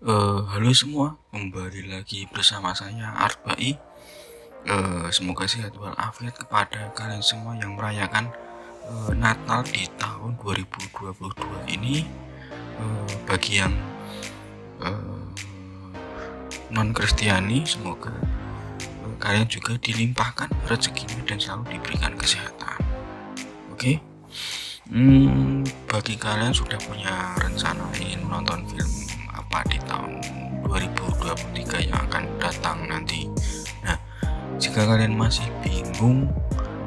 Halo semua, kembali lagi bersama saya Arbai. Semoga sehat walafiat kepada kalian semua yang merayakan Natal di tahun 2022 ini. Bagi yang non Kristiani, semoga kalian juga dilimpahkan rezekinya dan selalu diberikan kesehatan. Oke. Bagi kalian sudah punya rencana ingin menonton film apa di tahun 2023 yang akan datang nanti. Nah, jika kalian masih bingung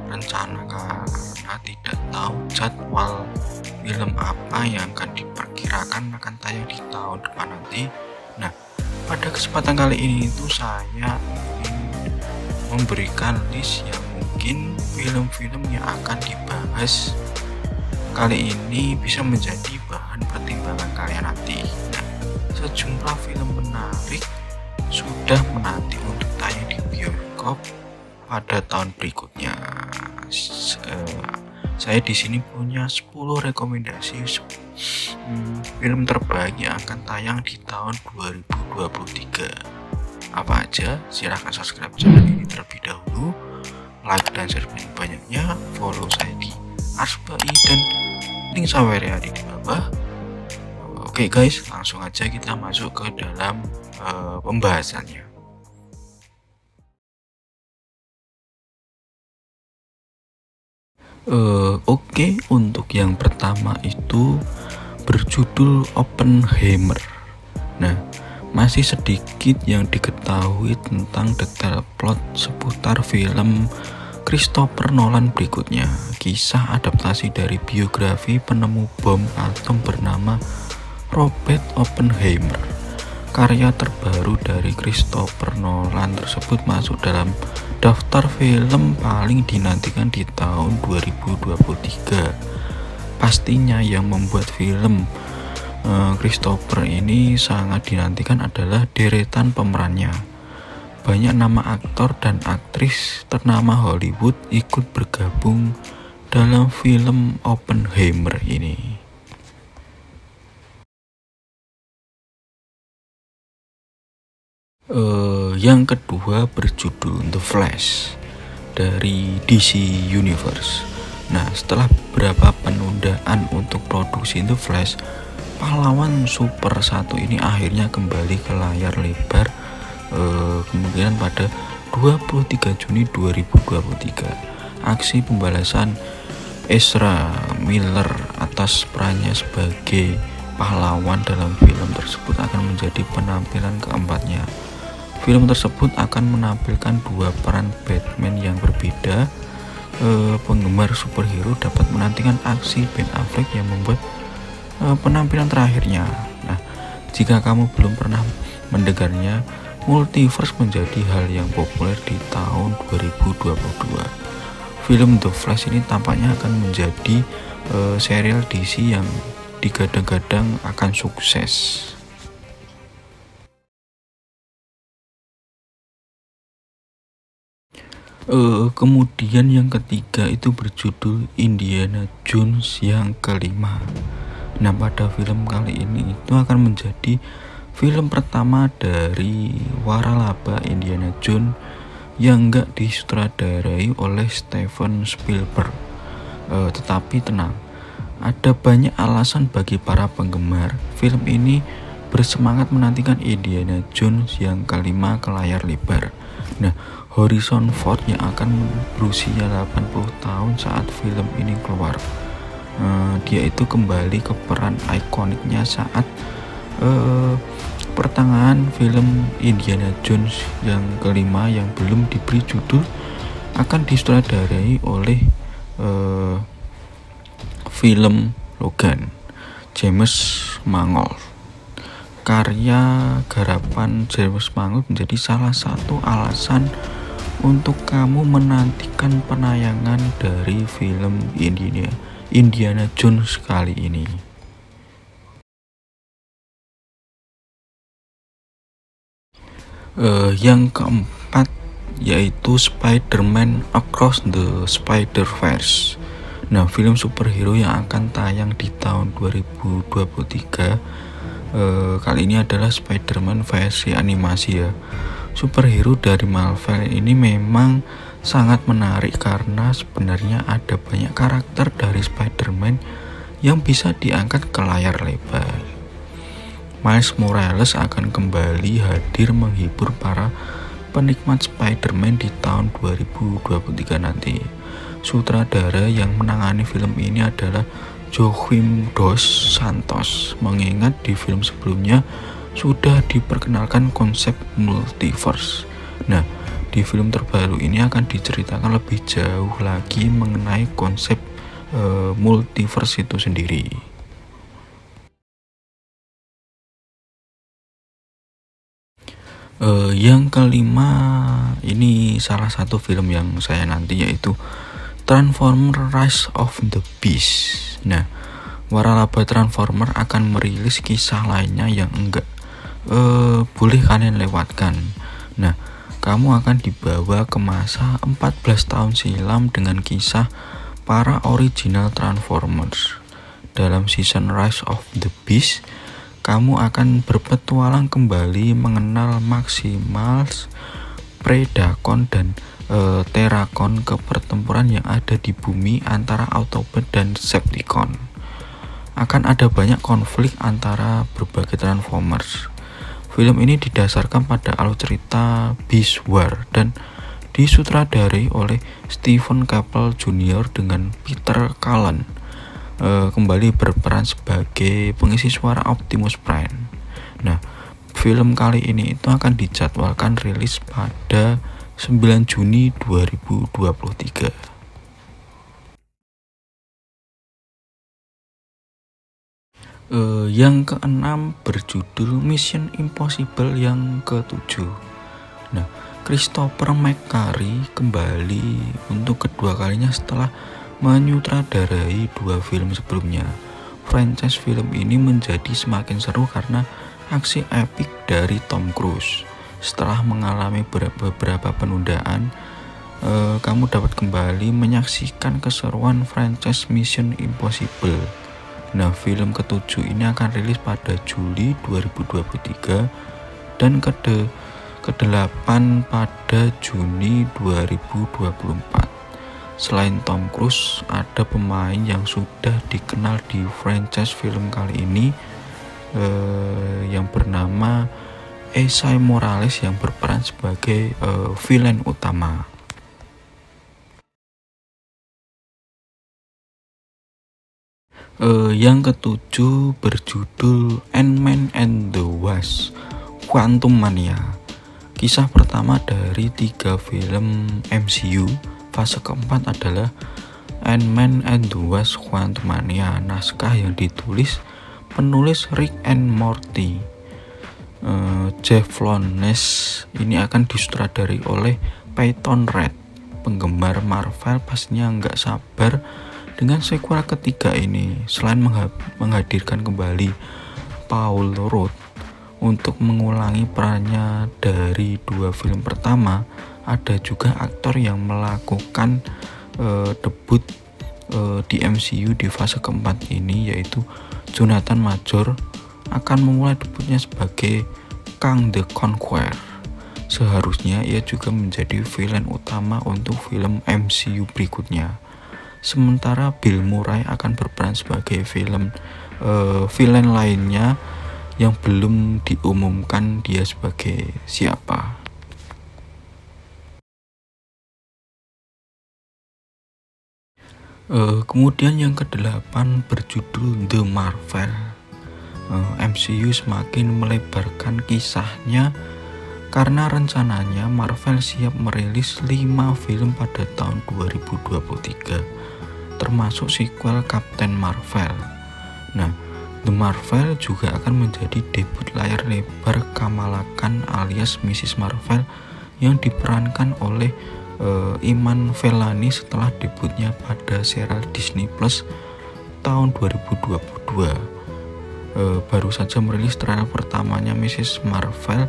rencana karena tidak tahu jadwal film apa yang akan diperkirakan akan tayang di tahun depan nanti, nah pada kesempatan kali ini itu saya ingin memberikan list yang mungkin film-film yang akan dibahas kali ini bisa menjadi bahan pertimbangan kalian nanti. Nah, sejumlah film menarik sudah menanti untuk tayang di bioskop pada tahun berikutnya. Saya di sini punya 10 rekomendasi film terbaik yang akan tayang di tahun 2023. Apa aja? Silahkan subscribe channel ini terlebih dahulu, like dan share banyak-banyaknya, follow saya di Arbai dan link saweria di bawah. Oke guys, langsung aja kita masuk ke dalam pembahasannya. Oke, untuk yang pertama itu berjudul Oppenheimer. Nah, masih sedikit yang diketahui tentang detail plot seputar film Christopher Nolan berikutnya. Kisah adaptasi dari biografi penemu bom atom bernama Robert Oppenheimer. Karya terbaru dari Christopher Nolan tersebut masuk dalam daftar film paling dinantikan di tahun 2023. Pastinya yang membuat film Christopher ini sangat dinantikan adalah deretan pemerannya. Banyak nama aktor dan aktris ternama Hollywood ikut bergabung dalam film Oppenheimer ini. Yang kedua berjudul The Flash dari DC Universe. Nah, setelah beberapa penundaan untuk produksi The Flash, pahlawan super satu ini akhirnya kembali ke layar lebar kemungkinan pada 23 Juni 2023. Aksi pembalasan Ezra Miller atas perannya sebagai pahlawan dalam film tersebut akan menjadi penampilan keempatnya. Film tersebut akan menampilkan dua peran Batman yang berbeda. Penggemar superhero dapat menantikan aksi Ben Affleck yang membuat penampilan terakhirnya. Nah, jika kamu belum pernah mendengarnya, multiverse menjadi hal yang populer di tahun 2022. Film The Flash ini tampaknya akan menjadi serial DC yang digadang-gadang akan sukses. Kemudian yang ketiga itu berjudul Indiana Jones yang kelima. Nah, pada film kali ini itu akan menjadi film pertama dari waralaba Indiana Jones yang enggak disutradarai oleh Steven Spielberg. Tetapi tenang, ada banyak alasan bagi para penggemar film ini bersemangat menantikan Indiana Jones yang kelima ke layar lebar. Nah, Harrison Ford yang akan berusia 80 tahun saat film ini keluar. Dia itu kembali ke peran ikoniknya saat pertengahan film Indiana Jones yang kelima yang belum diberi judul akan disutradarai oleh film Logan, James Mangold. Karya garapan James Mangold menjadi salah satu alasan untuk kamu menantikan penayangan dari film Indiana Jones kali ini. Yang keempat yaitu Spider-Man Across the Spider-Verse. Nah, film superhero yang akan tayang di tahun 2023 Kali ini adalah Spider-Man versi animasi ya. Superhero dari Marvel ini memang sangat menarik karena sebenarnya ada banyak karakter dari Spider-Man yang bisa diangkat ke layar lebar. Miles Morales akan kembali hadir menghibur para penikmat Spider-Man di tahun 2023 nanti. Sutradara yang menangani film ini adalah Joaquim dos Santos, mengingat di film sebelumnya sudah diperkenalkan konsep multiverse. Nah, di film terbaru ini akan diceritakan lebih jauh lagi mengenai konsep multiverse itu sendiri. Yang kelima, ini salah satu film yang saya nanti, yaitu Transformers Rise of the Beast. Nah, waralaba Transformer akan merilis kisah lainnya yang enggak boleh kalian lewatkan. Nah, kamu akan dibawa ke masa 14 tahun silam dengan kisah para original Transformers. Dalam season Rise of the Beast, kamu akan berpetualang kembali mengenal Maximals, Predacon, dan Terracon ke pertempuran yang ada di bumi antara Autobot dan Decepticon. Akan ada banyak konflik antara berbagai Transformers. Film ini didasarkan pada alur cerita Beast War dan disutradarai oleh Stephen Caple Jr. dengan Peter Cullen kembali berperan sebagai pengisi suara Optimus Prime. Nah, film kali ini itu akan dijadwalkan rilis pada 9 Juni 2023. Yang keenam berjudul Mission Impossible yang ke-7. Nah, Christopher McQuarrie kembali untuk kedua kalinya setelah menyutradarai 2 film sebelumnya. Franchise film ini menjadi semakin seru karena aksi epik dari Tom Cruise. Setelah mengalami beberapa penundaan, kamu dapat kembali menyaksikan keseruan franchise Mission Impossible. Nah, film ke-7 ini akan rilis pada Juli 2023 dan ke-8 pada Juni 2024. Selain Tom Cruise, ada pemain yang sudah dikenal di franchise film kali ini yang bernama Esai Morales yang berperan sebagai villain utama. Yang ke-7 berjudul Ant-Man and the Wasp: Quantumania. Kisah pertama dari 3 film MCU fase keempat adalah Ant-Man and the Wasp: Quantumania. Naskah yang ditulis penulis Rick and Morty, Jeff Lowndes. Ini akan disutradarai oleh Peyton Reed. Penggemar Marvel pastinya nggak sabar dengan sequel ketiga ini. Selain menghadirkan kembali Paul Rudd untuk mengulangi perannya dari 2 film pertama, ada juga aktor yang melakukan debut di MCU di fase keempat ini, yaitu Jonathan Major akan memulai debutnya sebagai Kang the Conqueror. Seharusnya ia juga menjadi villain utama untuk film MCU berikutnya. Sementara Bill Murray akan berperan sebagai villain lainnya yang belum diumumkan dia sebagai siapa. Kemudian yang ke-8 berjudul The Marvel. MCU semakin melebarkan kisahnya karena rencananya Marvel siap merilis 5 film pada tahun 2023, termasuk sequel Captain Marvel. Nah, The Marvel juga akan menjadi debut layar lebar Kamala Khan alias Mrs. Marvel yang diperankan oleh Iman Vellani setelah debutnya pada serial Disney Plus tahun 2022. Baru saja merilis trailer pertamanya Mrs. Marvel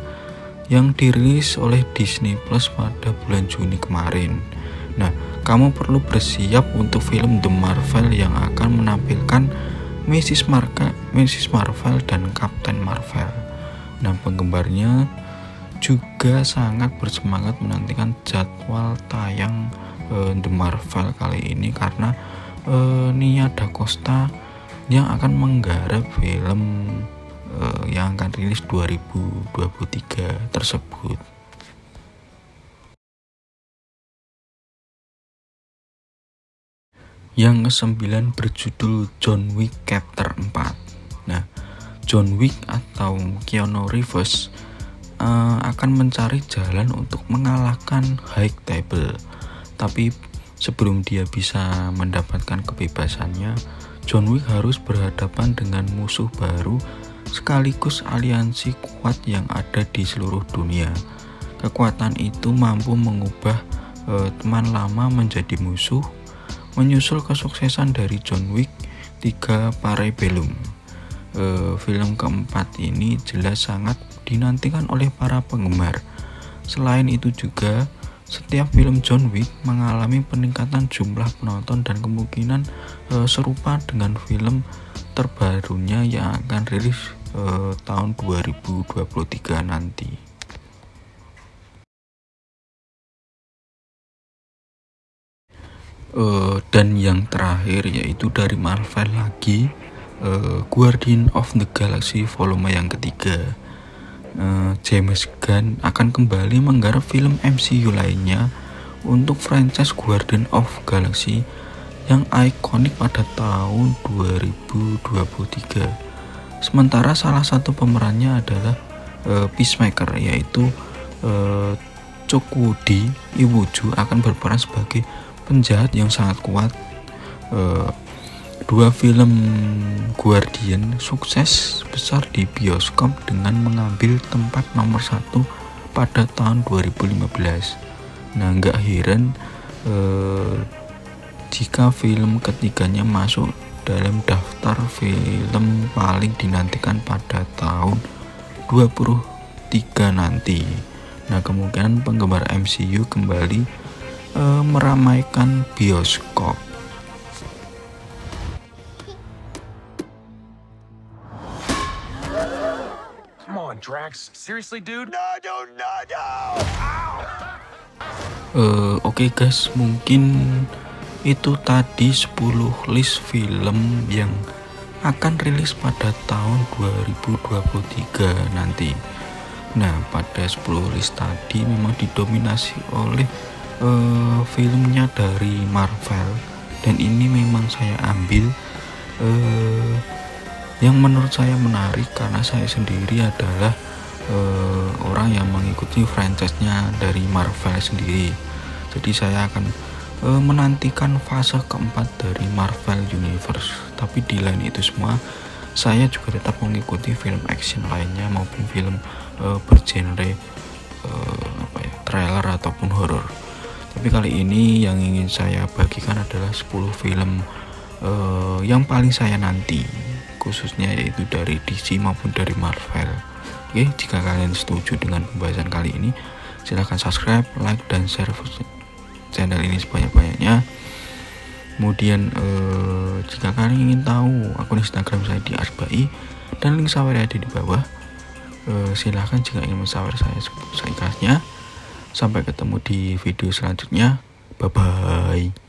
yang dirilis oleh Disney Plus pada bulan Juni kemarin. Nah, kamu perlu bersiap untuk film The Marvel yang akan menampilkan Mrs. Marvel dan Captain Marvel. Nah, penggemarnya juga sangat bersemangat menantikan jadwal tayang The Marvel kali ini karena Nia Da Costa yang akan menggarap film yang akan rilis 2023 tersebut. Yang ke-9 berjudul John Wick Chapter 4. Nah, John Wick atau Keanu Reeves akan mencari jalan untuk mengalahkan High Table. Tapi sebelum dia bisa mendapatkan kebebasannya, John Wick harus berhadapan dengan musuh baru sekaligus aliansi kuat yang ada di seluruh dunia. Kekuatan itu mampu mengubah teman lama menjadi musuh. Menyusul kesuksesan dari John Wick 3 Parabellum, film keempat ini jelas sangat dinantikan oleh para penggemar. Selain itu juga setiap film John Wick mengalami peningkatan jumlah penonton dan kemungkinan serupa dengan film terbarunya yang akan rilis tahun 2023 nanti. Dan yang terakhir yaitu dari Marvel lagi, Guardian of the Galaxy volume yang ketiga. James Gunn akan kembali menggarap film MCU lainnya untuk franchise Guardian of Galaxy yang ikonik pada tahun 2023. Sementara salah satu pemerannya adalah Peacemaker, yaitu Chukwudi Iwuji akan berperan sebagai penjahat yang sangat kuat. Dua film Guardian sukses besar di bioskop dengan mengambil tempat nomor 1 pada tahun 2015. Nah, nggak heran jika film ketiganya masuk dalam daftar film paling dinantikan pada tahun 2023 nanti. Nah, kemungkinan penggemar MCU kembali meramaikan bioskop. Come on, Drax. Seriously, dude? No. Oke guys, mungkin itu tadi 10 list film yang akan rilis pada tahun 2023 nanti. Nah, pada 10 list tadi memang didominasi oleh filmnya dari Marvel, dan ini memang saya ambil yang menurut saya menarik karena saya sendiri adalah orang yang mengikuti franchise-nya dari Marvel sendiri. Jadi saya akan menantikan fase keempat dari Marvel Universe. Tapi di lain itu semua, saya juga tetap mengikuti film action lainnya maupun film bergenre trailer ataupun horor. Tapi kali ini yang ingin saya bagikan adalah 10 film yang paling saya nanti, khususnya yaitu dari DC maupun dari Marvel. Oke, jika kalian setuju dengan pembahasan kali ini, silahkan subscribe, like, dan share channel ini sebanyak-banyaknya. Kemudian jika kalian ingin tahu akun Instagram saya di @asbai dan link sawer ada di bawah, silahkan jika ingin mensawer saya seikhlasnya. Sampai ketemu di video selanjutnya. Bye bye.